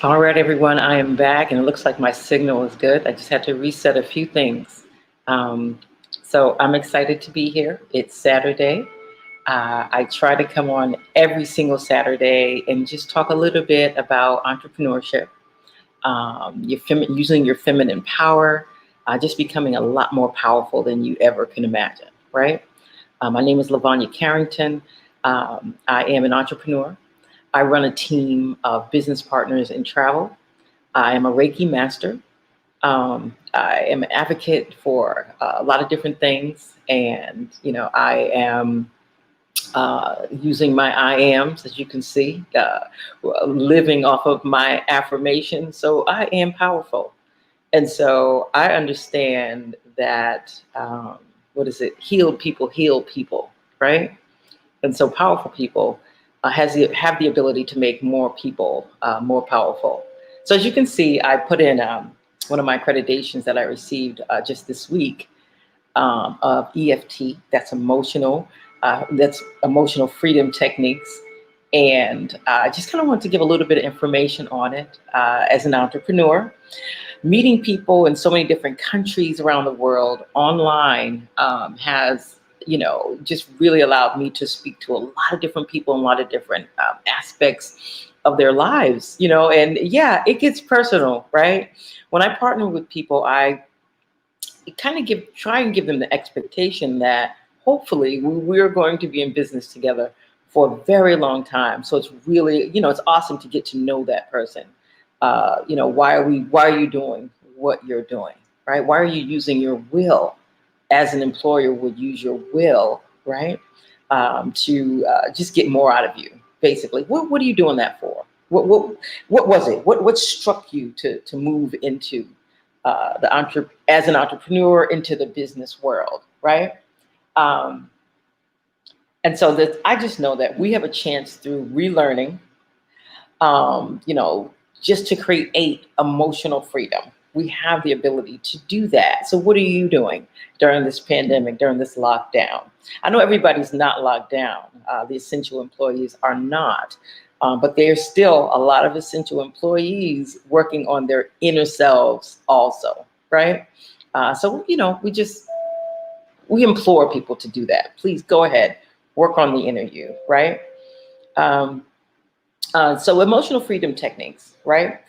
All right, everyone, I am back, and it looks like my signal is good. I just had to reset a few things. Um, so I'm excited to be here. It's Saturday. I try to come on every single Saturday and just talk a little bit about entrepreneurship, using your feminine power, just becoming a lot more powerful than you ever can imagine, right? My name is Lavanya Carrington. I am an entrepreneur. I run a team of business partners in travel. I am a Reiki master. I am an advocate for a lot of different things, and I am using my I ams, as you can see, living off of my affirmation. So I am powerful, and so I understand that. What is it? Heal people, right? And so powerful people have the ability to make more people more powerful. So as you can see, I put in one of my accreditations that I received just this week of EFT. That's emotional freedom techniques. And I just kind of want to give a little bit of information on it as an entrepreneur. Meeting people in so many different countries around the world online has just really allowed me to speak to a lot of different people in a lot of different aspects of their lives, and yeah, it gets personal, right? When I partner with people, I kind of try and give them the expectation that hopefully we're going to be in business together for a very long time. So it's really, it's awesome to get to know that person. Why are you doing what you're doing, right? Why are you using your will as an employer would use your will, right? To just get more out of you, basically. What are you doing that for? What was it? What struck you to move into as an entrepreneur into the business world, right? Um, and so that I just know that we have a chance through relearning, um, you know, just to create emotional freedom. We have the ability to do that. So, what are you doing during this pandemic, during this lockdown? I know everybody's not locked down. The essential employees are not. But there's still a lot of essential employees working on their inner selves also, right? We implore people to do that. Please go ahead, work on the inner you, right? Um, so emotional freedom techniques, right?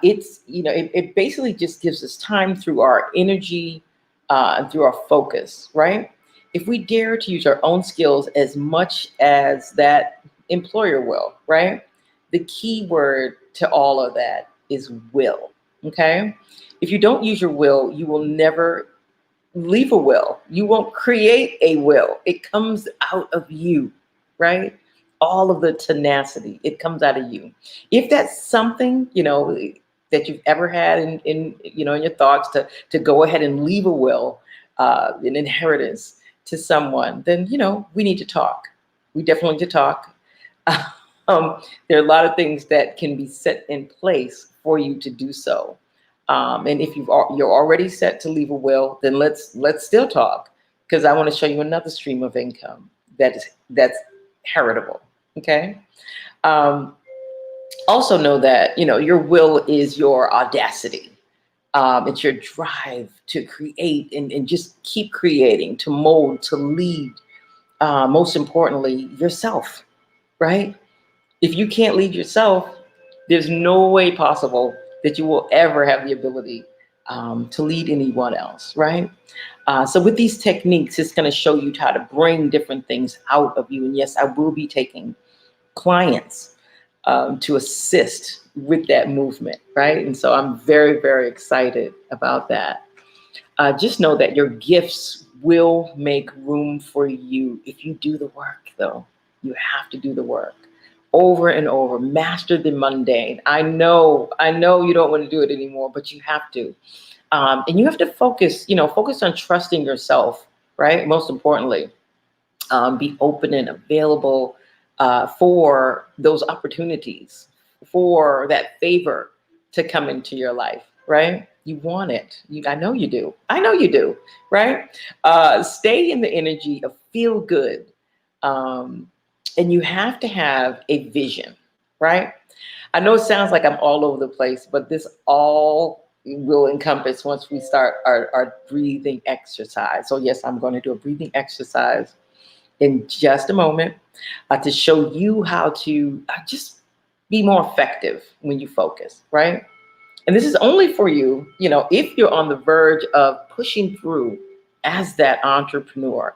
It basically just gives us time through our energy and through our focus, right? If we dare to use our own skills as much as that employer will, right? The key word to all of that is will, okay? If you don't use your will, you will never leave a will. You won't create a will. It comes out of you, right? All of the tenacity, it comes out of you. If that's something, that you've ever had in your thoughts to go ahead and leave a will, an inheritance to someone, then, we need to talk. We definitely need to talk. There are a lot of things that can be set in place for you to do so. And if you're already set to leave a will, then let's still talk, because I want to show you another stream of income that's heritable. Okay. Um, Also know that your will is your audacity. It's your drive to create and just keep creating, to mold, to lead. Most importantly, yourself. Right? If you can't lead yourself, there's no way possible that you will ever have the ability to lead anyone else, right? So with these techniques, it's going to show you how to bring different things out of you. And yes, I will be taking clients to assist with that movement, right? And so I'm very, very excited about that. Just know that your gifts will make room for you if you do the work, though. You have to do the work over and over. Master the mundane. I know you don't want to do it anymore, but you have to. And you have to focus on trusting yourself, right? Most importantly, be open and available for those opportunities, for that favor to come into your life, right? You want it. I know you do. I know you do, right? Stay in the energy of feel good. Um, and you have to have a vision. right? I know it sounds like I'm all over the place, but this all will encompass once we start our breathing exercise. So yes, I'm going to do a breathing exercise in just a moment to show you how to just be more effective when you focus, right? And this is only for you, if you're on the verge of pushing through as that entrepreneur.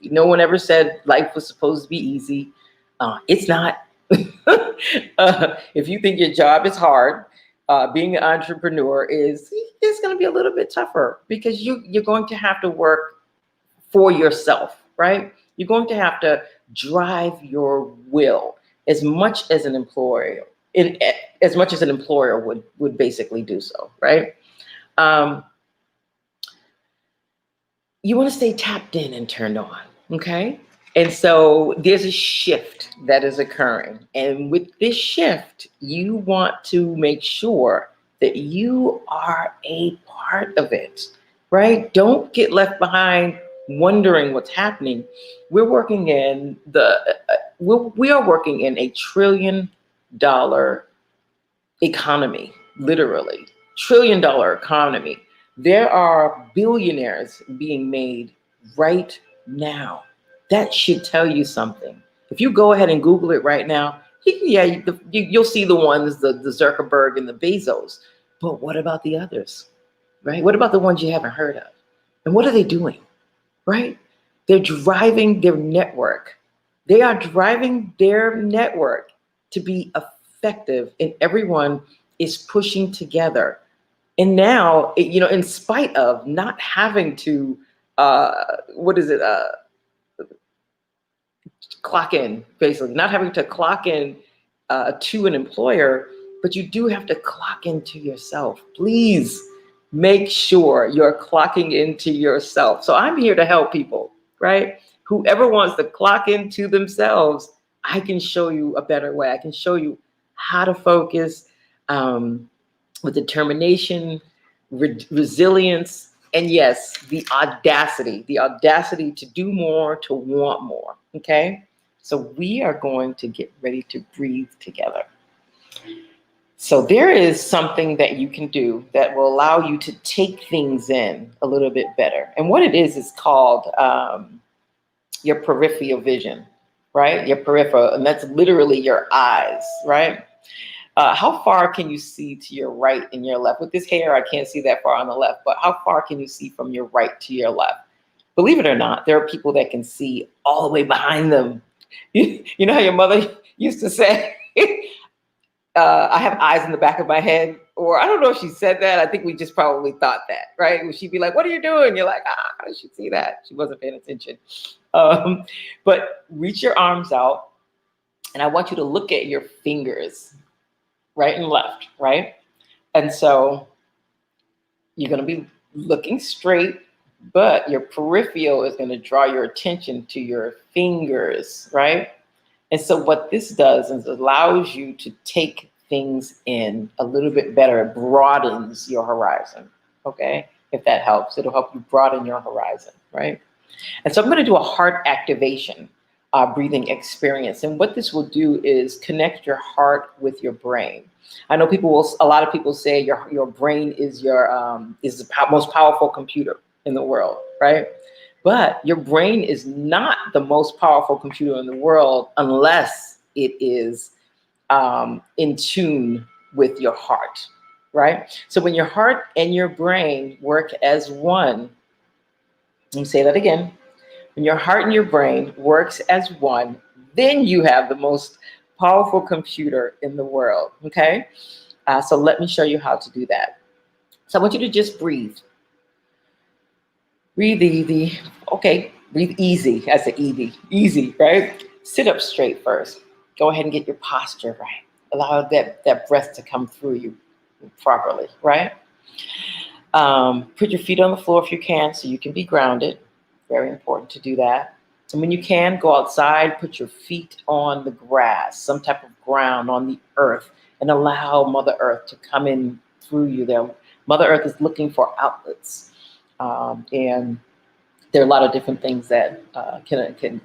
No one ever said life was supposed to be easy. It's not. If you think your job is hard, being an entrepreneur is going to be a little bit tougher because you're going to have to work for yourself, right? You're going to have to drive your will as much as an employer, as much as an employer would basically do so, right? Um, you want to stay tapped in and turned on, okay? And so there's a shift that is occurring. And with this shift, you want to make sure that you are a part of it, right? Don't get left behind wondering what's happening. We're working in we are working in $1 trillion economy, literally $1 trillion economy. There are billionaires being made right now. That should tell you something. If you go ahead and Google it right now, you'll see the ones, the Zuckerberg and the Bezos. But what about the others, right? What about the ones you haven't heard of? And what are they doing, right? They're driving their network. They are driving their network to be effective, and everyone is pushing together. And now, in spite of not having to, what is it, clock in, basically, not having to clock in to an employer, but you do have to clock into yourself. Please make sure you're clocking into yourself. So I'm here to help people, right? Whoever wants to clock into themselves, I can show you a better way. I can show you how to focus with determination, resilience, and yes, the audacity to do more, to want more. Okay. So we are going to get ready to breathe together. So there is something that you can do that will allow you to take things in a little bit better. And what it is called your peripheral vision, right? Your peripheral, and that's literally your eyes, right? How far can you see to your right and your left? With this hair, I can't see that far on the left, but how far can you see from your right to your left? Believe it or not, there are people that can see all the way behind them. You know how your mother used to say, I have eyes in the back of my head, or I don't know if she said that. I think we just probably thought that, right? She'd be like, what are you doing? You're like, how did she see that? She wasn't paying attention. But reach your arms out, and I want you to look at your fingers, right and left, right? And so you're going to be looking straight, but your peripheral is going to draw your attention to your fingers, right? And so what this does is allows you to take things in a little bit better. It broadens your horizon, okay? If that helps, it'll help you broaden your horizon, right? And so I'm going to do a heart activation breathing experience. And what this will do is connect your heart with your brain. I know a lot of people say your brain is is the most powerful computer in the world, right? But your brain is not the most powerful computer in the world unless it is in tune with your heart, right? So when your heart and your brain work as one, let me say that again. When your heart and your brain works as one, then you have the most powerful computer in the world, okay? So let me show you how to do that. So I want you to just breathe. Breathe easy. Okay, breathe easy. I said easy, right? Sit up straight first. Go ahead and get your posture right. Allow that breath to come through you properly, right? Put your feet on the floor if you can, so you can be grounded. Very important to do that. And when you can, go outside, put your feet on the grass, some type of ground on the earth, and allow Mother Earth to come in through you there. Mother Earth is looking for outlets. And there are a lot of different things that can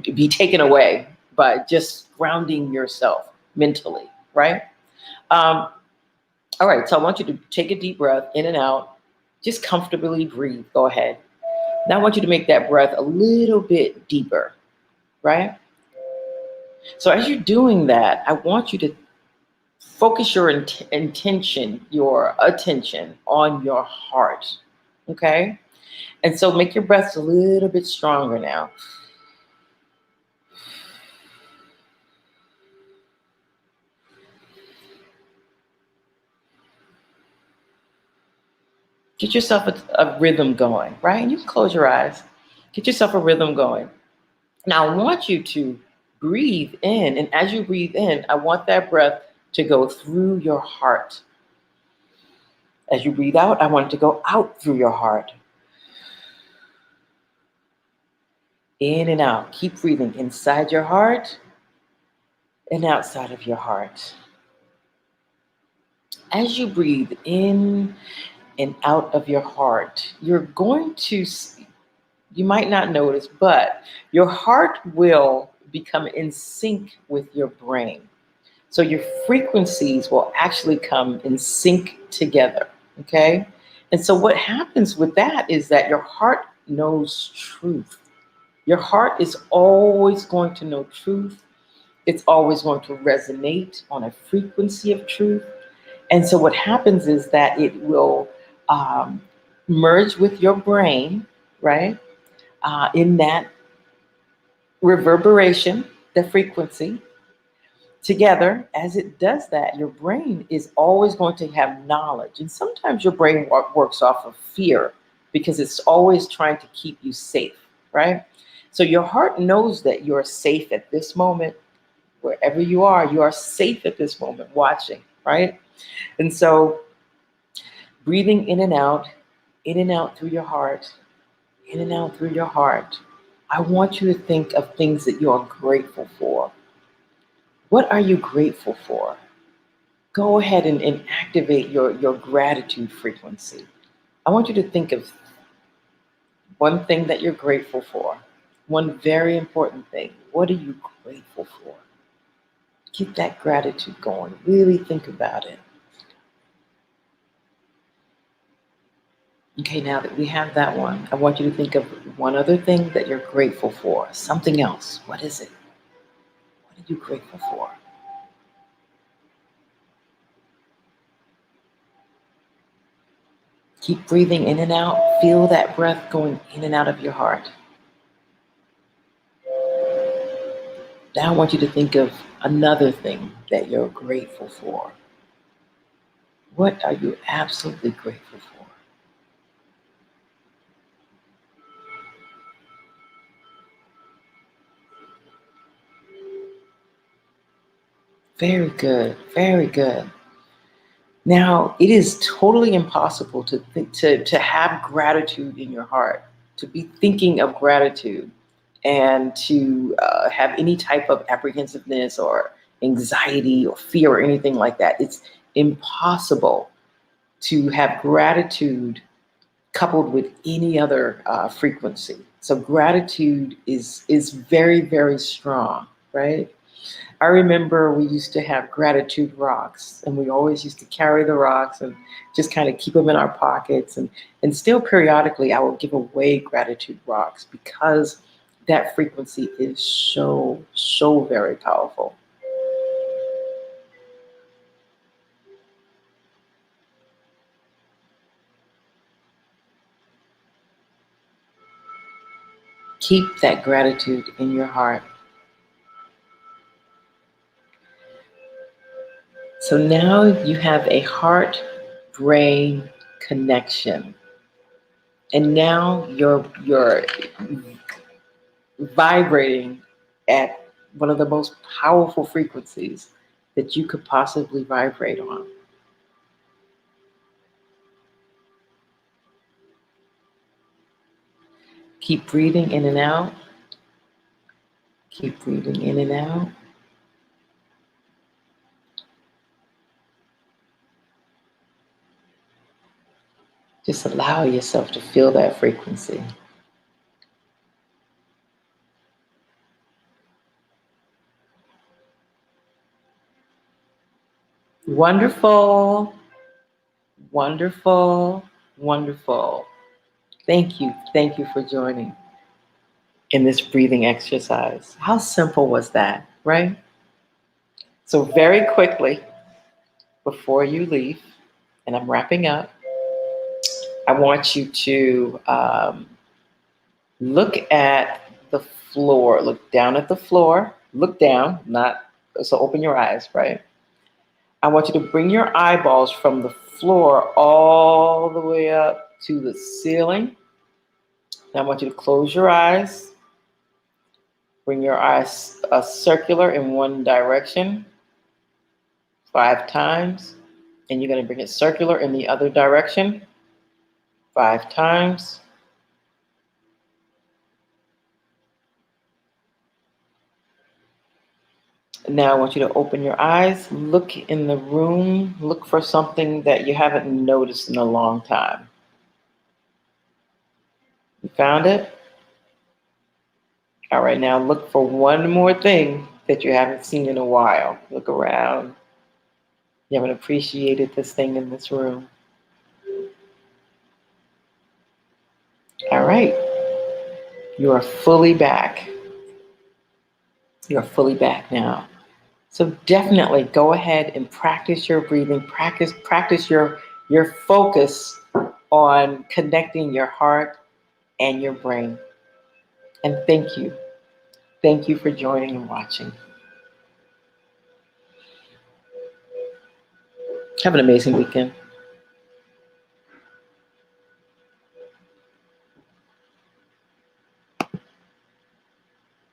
be taken away by just grounding yourself. mentally, right? Um, all right, so I want you to take a deep breath in and out. Just comfortably breathe. Go ahead. Now I want you to make that breath a little bit deeper, right? So as you're doing that, I want you to focus your intention, your attention on your heart, okay? And so make your breaths a little bit stronger now. Get yourself a rhythm going, right? And you can close your eyes. Get yourself a rhythm going. Now, I want you to breathe in. And as you breathe in, I want that breath to go through your heart. As you breathe out, I want it to go out through your heart. In and out. Keep breathing inside your heart and outside of your heart. As you breathe in and out of your heart, you're going to, you might not notice, but your heart will become in sync with your brain. So your frequencies will actually come in sync together, okay? And so what happens with that is that your heart knows truth. Your heart is always going to know truth. It's always going to resonate on a frequency of truth. And so what happens is that it will um, merge with your brain, right? In that reverberation, the frequency, together. As it does that, your brain is always going to have knowledge. And sometimes your brain works off of fear because it's always trying to keep you safe, right? So your heart knows that you're safe at this moment. Wherever you are safe at this moment watching, right? And so breathing in and out through your heart, in and out through your heart. I want you to think of things that you are grateful for. What are you grateful for? Go ahead and activate your gratitude frequency. I want you to think of one thing that you're grateful for. One very important thing. What are you grateful for? Keep that gratitude going. Really think about it. Okay, now that we have that one, I want you to think of one other thing that you're grateful for. Something else. What is it? What are you grateful for? Keep breathing in and out. Feel that breath going in and out of your heart. Now I want you to think of another thing that you're grateful for. What are you absolutely grateful for? Very good. Very good. Now, it is totally impossible to have gratitude in your heart, to be thinking of gratitude, and to have any type of apprehensiveness or anxiety or fear or anything like that. It's impossible to have gratitude coupled with any other frequency. So gratitude is very, very strong, right? I remember we used to have gratitude rocks, and we always used to carry the rocks and just kind of keep them in our pockets. And still periodically, I will give away gratitude rocks because that frequency is so, so very powerful. Keep that gratitude in your heart. So now you have a heart brain connection. And now you're vibrating at one of the most powerful frequencies that you could possibly vibrate on. Keep breathing in and out. Keep breathing in and out. Just allow yourself to feel that frequency. Wonderful, wonderful, wonderful. Thank you. Thank you for joining in this breathing exercise. How simple was that, right? So, very quickly, before you leave, and I'm wrapping up, I want you to look at the floor. Look down at the floor. Look down, not so open your eyes, right? I want you to bring your eyeballs from the floor all the way up to the ceiling. Now I want you to close your eyes. Bring your eyes circular in one direction 5 times. And you're going to bring it circular in the other direction 5 times. Now I want you to open your eyes, look in the room, look for something that you haven't noticed in a long time. You found it? All right, now look for one more thing that you haven't seen in a while. Look around. You haven't appreciated this thing in this room. All right, you are fully back. You are fully back now. So definitely go ahead and practice your breathing. Practice your focus on connecting your heart and your brain. And thank you. Thank you for joining and watching. Have an amazing weekend.